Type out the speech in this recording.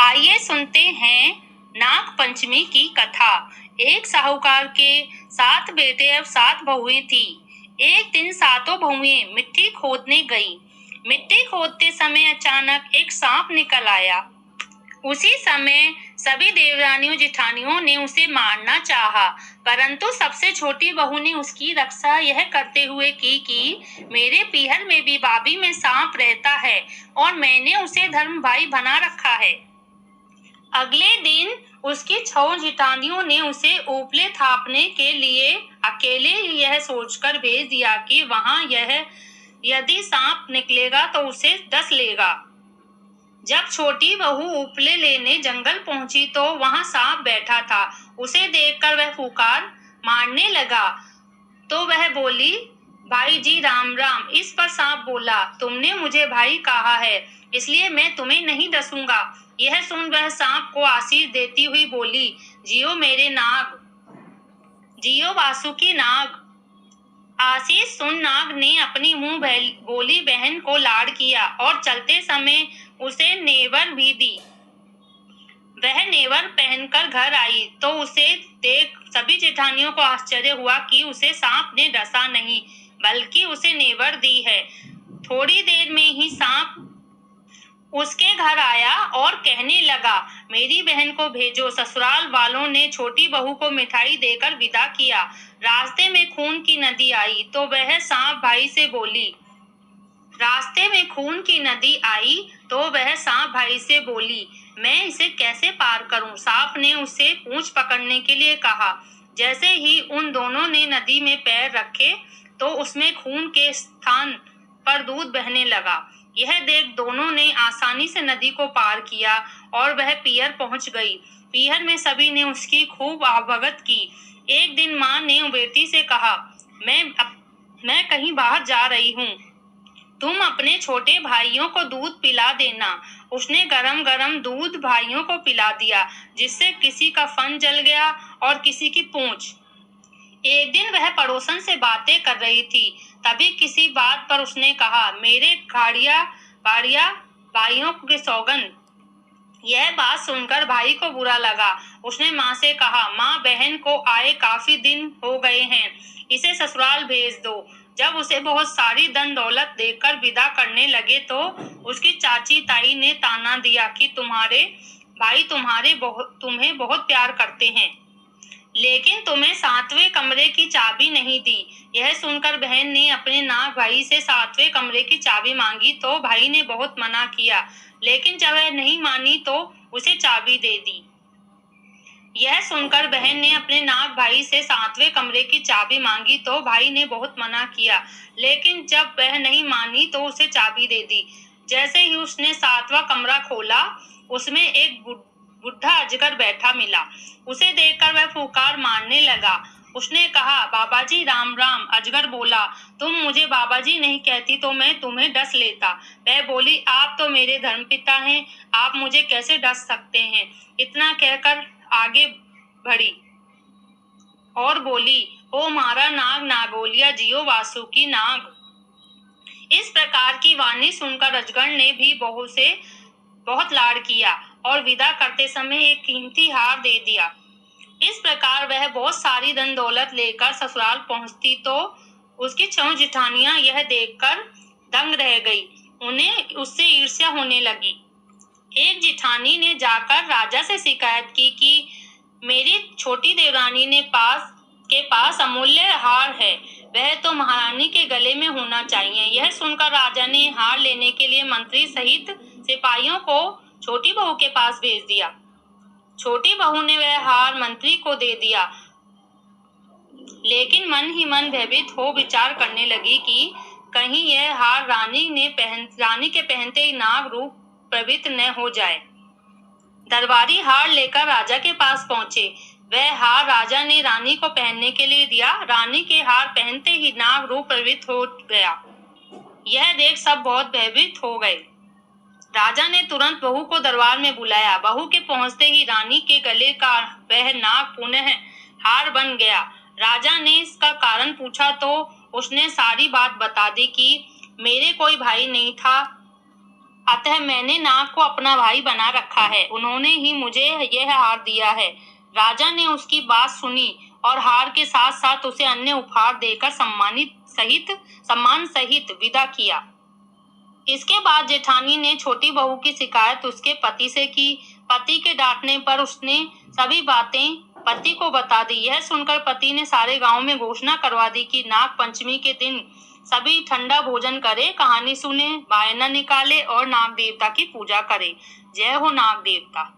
आइए सुनते हैं नाग पंचमी की कथा। एक साहूकार के 7 बेटे और 7 बहुएं थी। एक दिन सातों बहुएं मिट्टी खोदने गई। मिट्टी खोदते समय अचानक एक सांप निकल आया। उसी समय सभी देवरानियों जिठानियों ने उसे मारना चाहा, परंतु सबसे छोटी बहू ने उसकी रक्षा यह करते हुए की कि मेरे पीहर में भी बाबी में सांप रहता है और मैंने उसे धर्म भाई बना रखा है। अगले दिन उसकी 6 जिठानियों ने उसे ऊपले थापने के लिए अकेले ही यह सोचकर भेज दिया कि वहां यदि सांप निकलेगा तो उसे डस लेगा। जब छोटी बहू उपले लेने जंगल पहुंची तो वहां सांप बैठा था। उसे देखकर वह फुकार मारने लगा तो वह बोली, भाई जी राम राम। इस पर सांप बोला, तुमने मुझे भाई कहा है इसलिए मैं तुम्हें नहीं डसूंगा। यह सुन वह सांप को आशीष देती हुई बोली, जियो मेरे नाग, जियो वासुकी नाग। आशीष सुन नाग ने अपनी मुंह बोली बहन को लाड़ किया और चलते समय उसे नेवर भी दी। वह नेवर पहनकर घर आई तो उसे देख सभी जेठानियों को आश्चर्य हुआ कि उसे सांप ने डसा नहीं बल्कि उसे नेवर दी है। थोड़ी देर में ही सांप उसके घर आया और कहने लगा, मेरी बहन को भेजो। ससुराल वालों ने छोटी बहू को मिठाई देकर विदा किया। रास्ते में खून की नदी आई तो वह सांप भाई से बोली, रास्ते में खून की नदी आई तो वह सांप भाई से बोली, मैं इसे कैसे पार करूं? सांप ने उसे पूंछ पकड़ने के लिए कहा। जैसे ही उन दोनों ने नदी में पैर रखे तो उसमें खून के स्थान पर दूध बहने लगा। यह देख दोनों ने आसानी से नदी को पार किया और वह पीहर पहुंच गई। पीहर में सभी ने उसकी खूब भगत की। एक दिन माँ ने बेटी से कहा, मैं कहीं बाहर जा रही हूँ, तुम अपने छोटे भाइयों को दूध पिला देना। उसने गरम गरम दूध भाइयों को पिला दिया, जिससे किसी का फन जल गया और किसी की पूंछ। एक दिन वह पड़ोसन से बातें कर रही थी, तभी किसी बात पर उसने कहा, मेरे गाड़िया भाइयों के सौगंध। यह बात सुनकर भाई को बुरा लगा। उसने माँ से कहा, माँ बहन को आए काफी दिन हो गए हैं, इसे ससुराल भेज दो। जब उसे बहुत सारी धन दौलत देकर विदा करने लगे तो उसकी चाची ताई ने ताना दिया कि तुम्हारे भाई तुम्हें बहुत प्यार करते हैं, लेकिन तुम्हें 7वें कमरे की चाबी नहीं दी। यह सुनकर बहन ने अपने नाग भाई से 7वें कमरे की चाबी मांगी तो भाई ने बहुत मना किया, लेकिन जब वह नहीं मानी तो उसे चाबी दे दी। यह सुनकर बहन ने अपने नाग भाई से 7वें कमरे की चाबी मांगी तो भाई ने बहुत मना किया, लेकिन जब वह नहीं मानी तो उसे चाबी दे दी। जैसे ही उसने 7वां कमरा खोला, उसमें एक बुढ़ा अजगर बैठा मिला। उसे देखकर वह फुकार मारने लगा। उसने कहा, बाबाजी राम राम। अजगर बोला, तुम मुझे बाबाजी नहीं कहती तो मैं तुम्हें डस लेता। वह बोली, आप तो मेरे धर्मपिता हैं, आप मुझे कैसे डस सकते हैं? इतना कहकर आगे बढ़ी और बोली, ओ मारा नाग नागोलिया, जियो वासुकी नाग। इस प्रकार की वाणी सुनकर अजगर ने भी बहू से बहुत लाड़ किया और विदा करते समय एक कीमती हार दे दिया। इस प्रकार वह बहुत सारी धन दौलत लेकर ससुराल पहुंचती तो उसकी 6 जिठानियां यह देखकर दंग रह गई। उन्हें उससे ईर्ष्या होने लगी। एक जिठानी ने जाकर राजा से शिकायत की कि मेरी छोटी देवरानी ने पास अमूल्य हार है, वह तो महारानी के गले में होना चाहिए। यह सुनकर राजा ने हार लेने के लिए मंत्री सहित सिपाहियों को छोटी बहू के पास भेज दिया। छोटी बहू ने वह हार मंत्री को दे दिया, लेकिन मन ही मन भयभीत हो विचार करने लगी कि कहीं यह हार रानी के पहनते ही नाग रूप प्रवृत्त न हो जाए। दरबारी हार लेकर राजा के पास पहुंचे। वह हार राजा ने रानी को पहनने के लिए दिया। रानी के हार पहनते ही नाग रूप प्रवृत्त हो गया। यह देख सब बहुत भयभीत हो गए। राजा ने तुरंत बहू को दरबार में बुलाया। बहू के पहुंचते ही रानी के गले का वह नाग पुनः हार बन गया। राजा ने इसका कारण पूछा तो उसने सारी बात बता दी कि मेरे कोई भाई नहीं था, अतः मैंने नाग को अपना भाई बना रखा है। उन्होंने ही मुझे यह हार दिया है। राजा ने उसकी बात सुनी और हार के साथ साथ उसे अन्य उपहार देकर सम्मान सहित विदा किया। इसके बाद जेठानी ने छोटी बहू की शिकायत उसके पति से की। पति के डांटने पर उसने सभी बातें पति को बता दी। यह सुनकर पति ने सारे गांव में घोषणा करवा दी कि नाग पंचमी के दिन सभी ठंडा भोजन करे, कहानी सुने, वायना निकाले और नाग देवता की पूजा करे। जय हो नाग देवता।